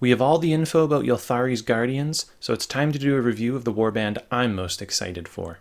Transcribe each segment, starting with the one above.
We have all the info about Ylthari's Guardians, so it's time to do a review of the warband I'm most excited for.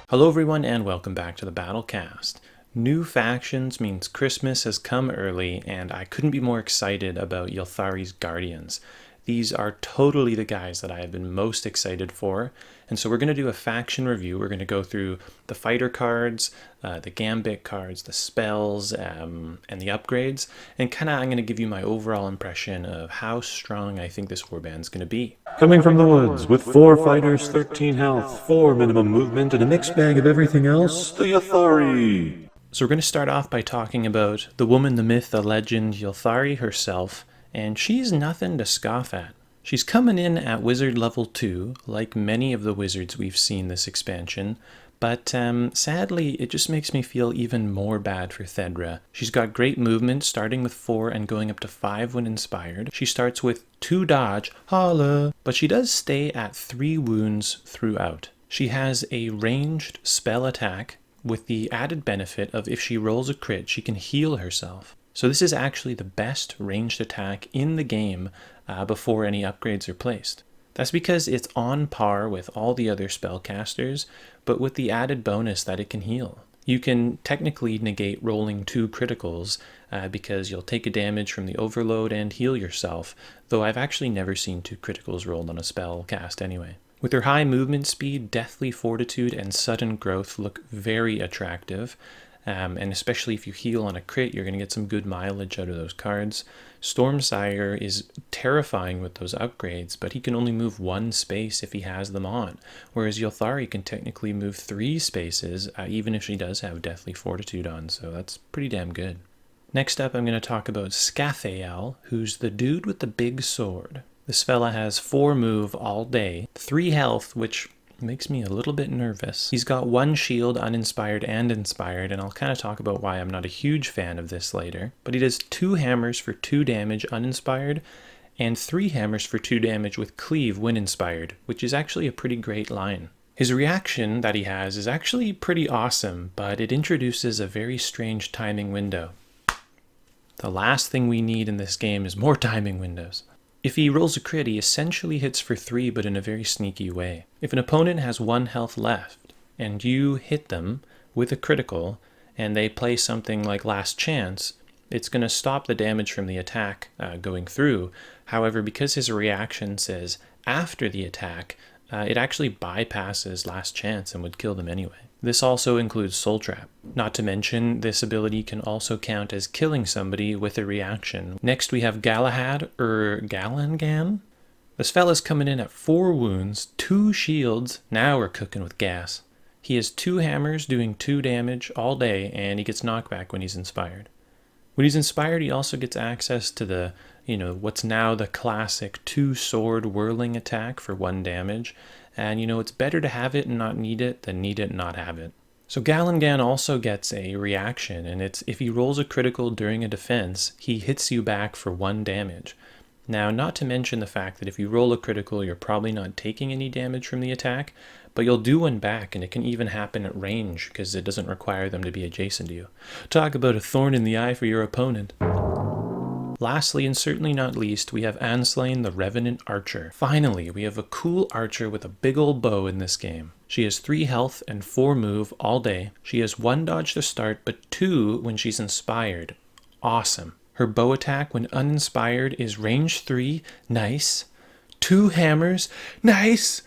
Hello everyone and welcome back to the BattleCast. New factions means Christmas has come early and I couldn't be more excited about Ylthari's Guardians. These are totally the guys that I have been most excited for, and so we're going to do a faction review. We're going to go through the fighter cards, the gambit cards, the spells, and the upgrades, and I'm going to give you my overall impression of how strong I think this warband's going to be. Coming from the woods, with 4 fighters, 13 health, 4 minimum movement, and a mixed bag of everything else, the Ylthari! So we're going to start off by talking about the woman, the myth, the legend, Ylthari herself, and she's nothing to scoff at. She's coming in at wizard level 2, like many of the wizards we've seen this expansion, but sadly it just makes me feel even more bad for Thedra. She's got great movement, starting with 4 and going up to 5 when inspired. She starts with 2 dodge, holla, but she does stay at 3 wounds throughout. She has a ranged spell attack with the added benefit of if she rolls a crit, she can heal herself. So this is actually the best ranged attack in the game before any upgrades are placed. That's because it's on par with all the other spellcasters, but with the added bonus that it can heal. You can technically negate rolling 2 criticals because you'll take a damage from the overload and heal yourself, though I've actually never seen 2 criticals rolled on a spell cast anyway. With her high movement speed, deathly fortitude, and sudden growth look very attractive. And especially if you heal on a crit, you're going to get some good mileage out of those cards. Stormsire is terrifying with those upgrades, but he can only move 1 space if he has them on, whereas Ylthari can technically move 3 spaces, even if she does have Deathly Fortitude on, so that's pretty damn good. Next up, I'm going to talk about Scathael, who's the dude with the big sword. This fella has 4 move all day, 3 health, which makes me a little bit nervous. He's got 1 shield, uninspired and inspired, and I'll kind of talk about why I'm not a huge fan of this later. But he does 2 hammers for 2 damage uninspired, and 3 hammers for 2 damage with cleave when inspired, which is actually a pretty great line. His reaction that he has is actually pretty awesome, but it introduces a very strange timing window. The last thing we need in this game is more timing windows. If he rolls a crit, he essentially hits for 3, but in a very sneaky way. If an opponent has 1 health left, and you hit them with a critical, and they play something like Last Chance, it's going to stop the damage from the attack going through. However, because his reaction says after the attack, it actually bypasses Last Chance and would kill them anyway. This also includes Soul Trap. Not to mention, this ability can also count as killing somebody with a reaction. Next we have Galahad, Galangan? This fella's coming in at 4 wounds, 2 shields, now we're cooking with gas. He has 2 hammers doing 2 damage all day, and he gets knockback when he's inspired. When he's inspired, he also gets access to the, what's now the classic 2-sword whirling attack for 1 damage. And it's better to have it and not need it than need it and not have it. So Galangan also gets a reaction, and it's if he rolls a critical during a defense, he hits you back for 1 damage. Now, not to mention the fact that if you roll a critical, you're probably not taking any damage from the attack, but you'll do 1 back, and it can even happen at range because it doesn't require them to be adjacent to you. Talk about a thorn in the eye for your opponent. Lastly, and certainly not least, we have Anslain the Revenant Archer. Finally, we have a cool archer with a big old bow in this game. She has 3 health and 4 move all day. She has 1 dodge to start, but 2 when she's inspired. Awesome. Her bow attack when uninspired is range 3. Nice. 2 hammers. Nice.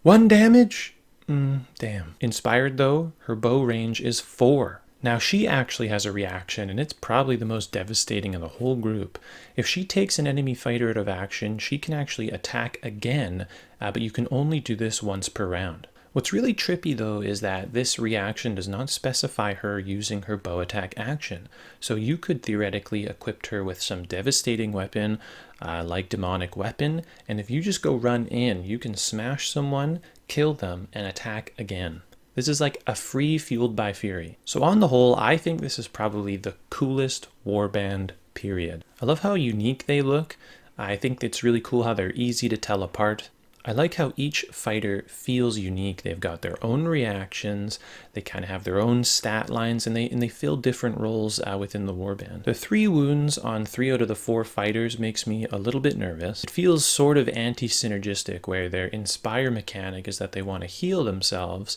1 damage. Damn. Inspired though, her bow range is 4. Now she actually has a reaction, and it's probably the most devastating of the whole group. If she takes an enemy fighter out of action, she can actually attack again, but you can only do this once per round. What's really trippy though is that this reaction does not specify her using her bow attack action. So you could theoretically equip her with some devastating weapon, like demonic weapon, and if you just go run in, you can smash someone, kill them, and attack again. This is like a free Fueled by Fury. So on the whole, I think this is probably the coolest warband, period. I love how unique they look. I think it's really cool how they're easy to tell apart. I like how each fighter feels unique. They've got their own reactions, they kind of have their own stat lines, and they fill different roles within the warband. The 3 wounds on 3 out of the 4 fighters makes me a little bit nervous. It feels sort of anti-synergistic, where their inspire mechanic is that they want to heal themselves,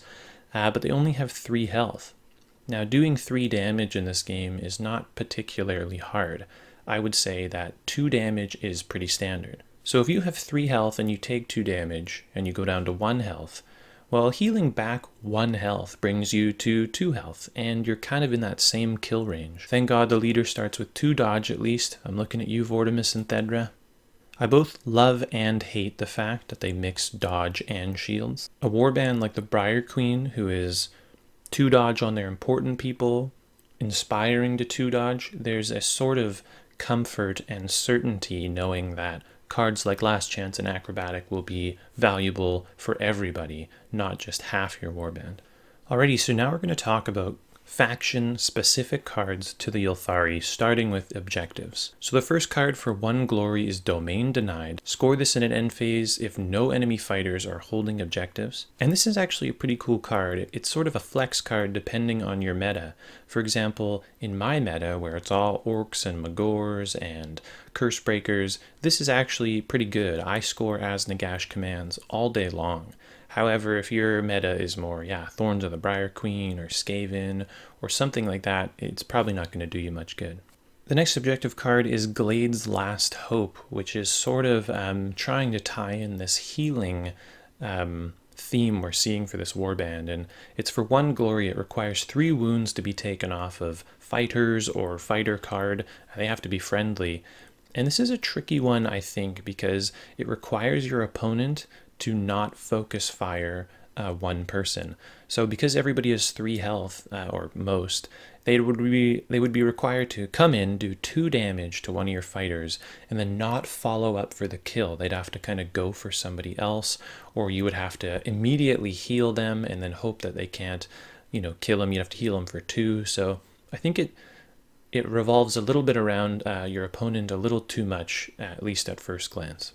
but they only have 3 health. Now, doing 3 damage in this game is not particularly hard. I would say that 2 damage is pretty standard. So if you have 3 health and you take 2 damage and you go down to 1 health, well, healing back 1 health brings you to 2 health, and you're kind of in that same kill range. Thank God the leader starts with 2 dodge at least. I'm looking at you, Vortimus and Thedra. I both love and hate the fact that they mix dodge and shields. A warband like the Briar Queen, who is 2 dodge on their important people, inspiring to 2 dodge, there's a sort of comfort and certainty knowing that cards like Last Chance and Acrobatic will be valuable for everybody, not just half your warband. Alrighty, so now we're going to talk about faction-specific cards to the Ylthari, starting with objectives. So the first card for 1 glory is Domain Denied. Score this in an end phase if no enemy fighters are holding objectives. And this is actually a pretty cool card. It's sort of a flex card depending on your meta. For example, in my meta, where it's all Orcs and Magors and Curse Breakers, this is actually pretty good. I score as Nagash commands all day long. However, if your meta is more, Thorns of the Briar Queen or Skaven or something like that, it's probably not going to do you much good. The next objective card is Glade's Last Hope, which is sort of trying to tie in this healing theme we're seeing for this warband. And it's for 1 glory. It requires 3 wounds to be taken off of fighters or fighter card. They have to be friendly. And this is a tricky one, I think, because it requires your opponent to not focus fire 1 person. So because everybody has 3 health, or most, they would be required to come in, do 2 damage to one of your fighters, and then not follow up for the kill. They'd have to kind of go for somebody else, or you would have to immediately heal them and then hope that they can't, kill them. You'd have to heal them for 2. So I think it revolves a little bit around your opponent a little too much, at least at first glance.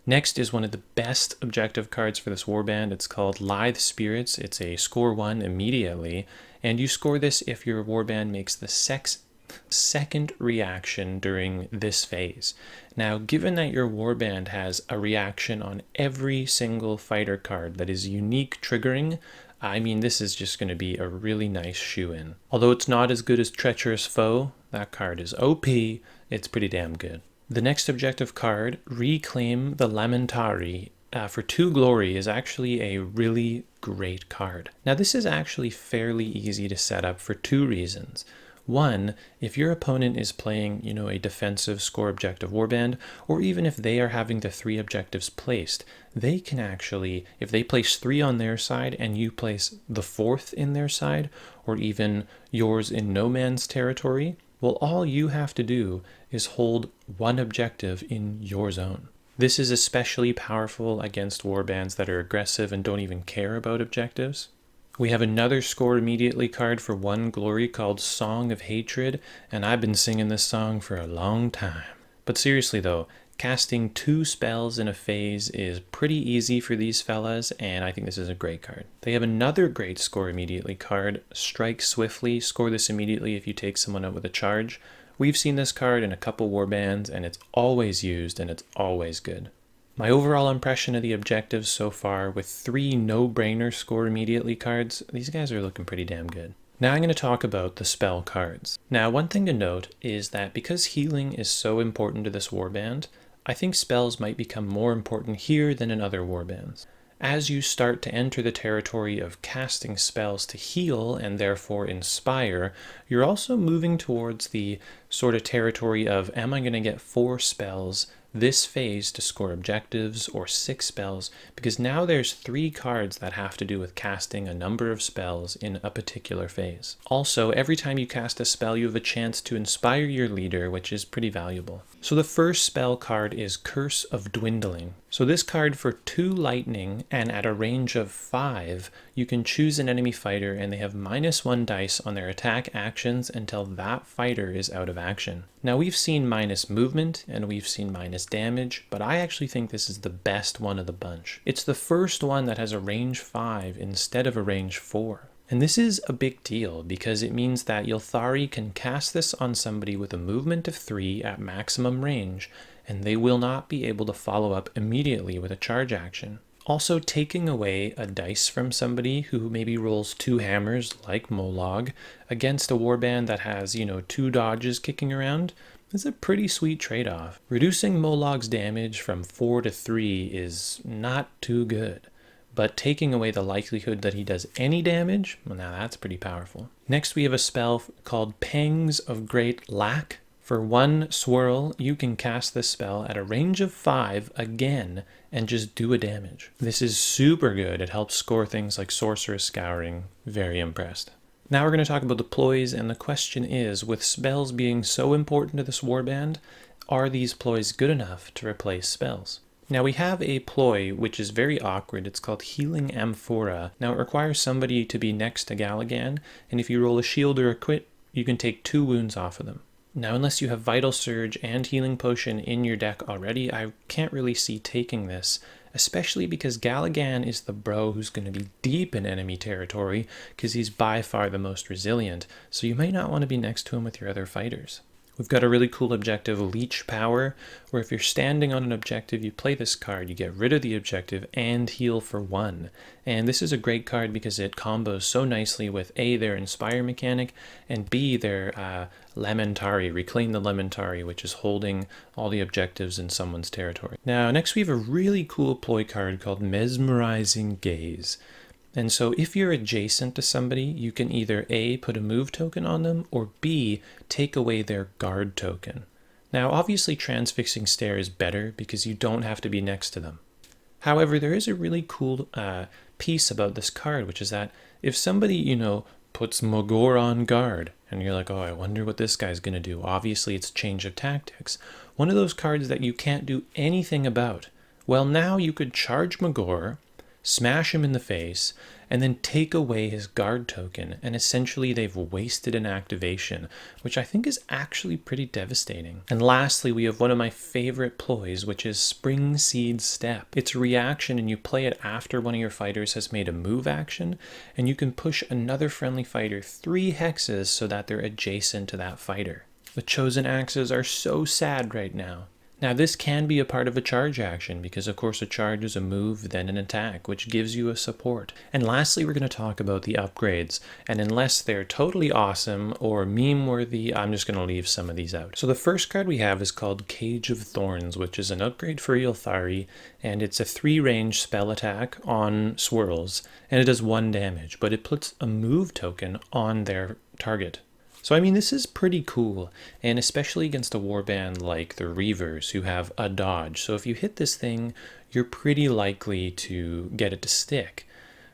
Next is one of the best objective cards for this warband. It's called Lithe Spirits. It's a score 1 immediately, and you score this if your warband makes the second reaction during this phase. Now, given that your warband has a reaction on every single fighter card that is unique triggering, I mean, this is just going to be a really nice shoe-in. Although it's not as good as Treacherous Foe, that card is OP, it's pretty damn good. The next objective card, Reclaim the Lamentari, for 2 glory, is actually a really great card. Now, this is actually fairly easy to set up for 2 reasons. 1, if your opponent is playing, a defensive score objective warband, or even if they are having the 3 objectives placed, they can actually, if they place 3 on their side and you place the 4th in their side, or even yours in no man's territory, well, all you have to do is hold 1 objective in your zone. This is especially powerful against warbands that are aggressive and don't even care about objectives. We have another score immediately card for 1 glory called Song of Hatred, and I've been singing this song for a long time. But seriously though, casting 2 spells in a phase is pretty easy for these fellas, and I think this is a great card. They have another great score immediately card, Strike Swiftly. Score this immediately if you take someone out with a charge. We've seen this card in a couple warbands, and it's always used, and it's always good. My overall impression of the objectives so far, with 3 no-brainer score immediately cards, these guys are looking pretty damn good. Now I'm going to talk about the spell cards. Now, one thing to note is that because healing is so important to this warband, I think spells might become more important here than in other warbands. As you start to enter the territory of casting spells to heal and therefore inspire, you're also moving towards the sort of territory of, am I going to get 4 spells this phase to score objectives, or 6 spells, because now there's 3 cards that have to do with casting a number of spells in a particular phase. Also, every time you cast a spell, you have a chance to inspire your leader, which is pretty valuable. So the first spell card is Curse of Dwindling. So this card for 2 lightning and at a range of 5, you can choose an enemy fighter and they have -1 dice on their attack actions until that fighter is out of action. Now we've seen minus movement and we've seen minus damage, but I actually think this is the best one of the bunch. It's the first one that has a range 5 instead of a range 4. And this is a big deal because it means that Ylthari can cast this on somebody with a movement of 3 at maximum range, and they will not be able to follow up immediately with a charge action. Also, taking away a dice from somebody who maybe rolls 2 hammers like Mollog against a warband that has, 2 dodges kicking around is a pretty sweet trade-off. Reducing Mollog's damage from 4 to 3 is not too good, but taking away the likelihood that he does any damage, well, now that's pretty powerful. Next, we have a spell called Pangs of Great Lack. For 1 swirl, you can cast this spell at a range of 5 again and just do a damage. This is super good. It helps score things like Sorcerous Scouring. Very impressed. Now we're going to talk about the ploys, and the question is, with spells being so important to this warband, are these ploys good enough to replace spells? Now we have a ploy which is very awkward. It's called Healing Amphora. Now it requires somebody to be next to Galagan, and if you roll a shield or a crit, you can take 2 wounds off of them. Now, unless you have Vital Surge and Healing Potion in your deck already, I can't really see taking this, especially because Galagan is the bro who's going to be deep in enemy territory because he's by far the most resilient, so you might not want to be next to him with your other fighters. We've got a really cool objective, Leech Power, where if you're standing on an objective, you play this card, you get rid of the objective and heal for 1. And this is a great card because it combos so nicely with A, their Inspire mechanic, and B, their Lamentari, Reclaim the Lamentari, which is holding all the objectives in someone's territory. Now, next we have a really cool ploy card called Mesmerizing Gaze. And so if you're adjacent to somebody, you can either A, put a move token on them, or B, take away their guard token. Now, obviously Transfixing Stare is better because you don't have to be next to them. However, there is a really cool piece about this card, which is that if somebody, puts Mogor on guard, and you're like, oh, I wonder what this guy's going to do. Obviously, it's change of tactics. One of those cards that you can't do anything about. Well, now you could charge Mogor, smash him in the face, and then take away his guard token, and essentially they've wasted an activation, which I think is actually pretty devastating. And lastly, we have one of my favorite ploys, which is Spring Seed Step. It's a reaction, and you play it after one of your fighters has made a move action, and you can push another friendly fighter 3 hexes so that they're adjacent to that fighter. The Chosen Axes are so sad right now. Now this can be a part of a charge action because of course a charge is a move then an attack, which gives you a support. And lastly, we're going to talk about the upgrades, and unless they're totally awesome or meme worthy, I'm just going to leave some of these out. So the first card we have is called Cage of Thorns, which is an upgrade for Ylthari, and it's a 3-range spell attack on swirls, and it does 1 damage, but it puts a move token on their target. So I mean, this is pretty cool, and especially against a warband like the Reavers who have a dodge. So if you hit this thing, you're pretty likely to get it to stick.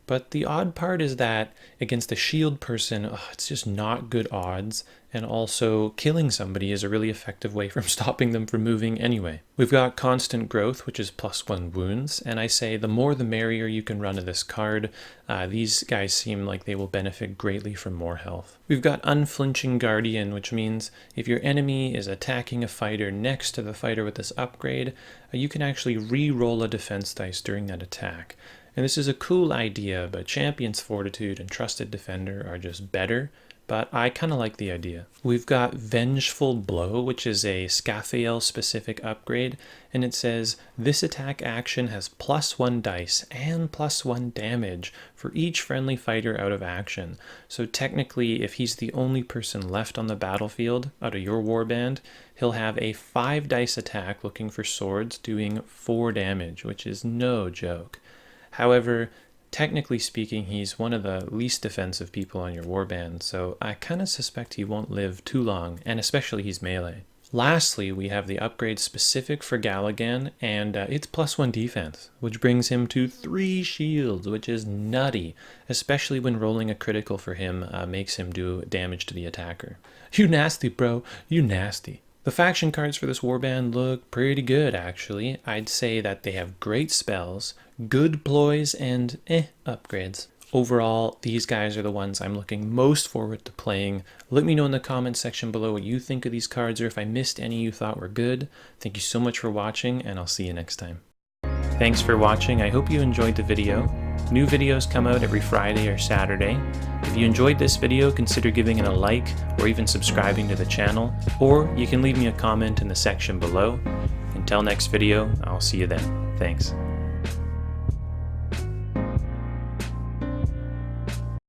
But the odd part is that against a shield person, it's just not good odds, and also killing somebody is a really effective way from stopping them from moving anyway. We've got Constant Growth, which is +1 wounds, and I say the more the merrier you can run of this card. These guys seem like they will benefit greatly from more health. We've got Unflinching Guardian, which means if your enemy is attacking a fighter next to the fighter with this upgrade, you can actually re-roll a defense dice during that attack. And this is a cool idea, but Champion's Fortitude and Trusted Defender are just better, but I kind of like the idea. We've got Vengeful Blow, which is a Scathael specific upgrade, and it says, this attack action has +1 dice and +1 damage for each friendly fighter out of action. So technically, if he's the only person left on the battlefield out of your warband, he'll have a 5 dice attack looking for swords doing 4 damage, which is no joke. However, technically speaking, he's one of the least defensive people on your warband, so I kind of suspect he won't live too long, and especially he's melee. Lastly, we have the upgrade specific for Galagan, and it's +1 defense, which brings him to 3 shields, which is nutty, especially when rolling a critical for him makes him do damage to the attacker. You nasty, bro, you nasty. The faction cards for this warband look pretty good, actually. I'd say that they have great spells, good ploys, and upgrades. Overall, these guys are the ones I'm looking most forward to playing. Let me know in the comments section below what you think of these cards, or if I missed any you thought were good. Thank you so much for watching, and I'll see you next time. Thanks for watching. I hope you enjoyed the video. New videos come out every Friday or Saturday. If you enjoyed this video, consider giving it a like or even subscribing to the channel, or you can leave me a comment in the section below. Until next video, I'll see you then. Thanks.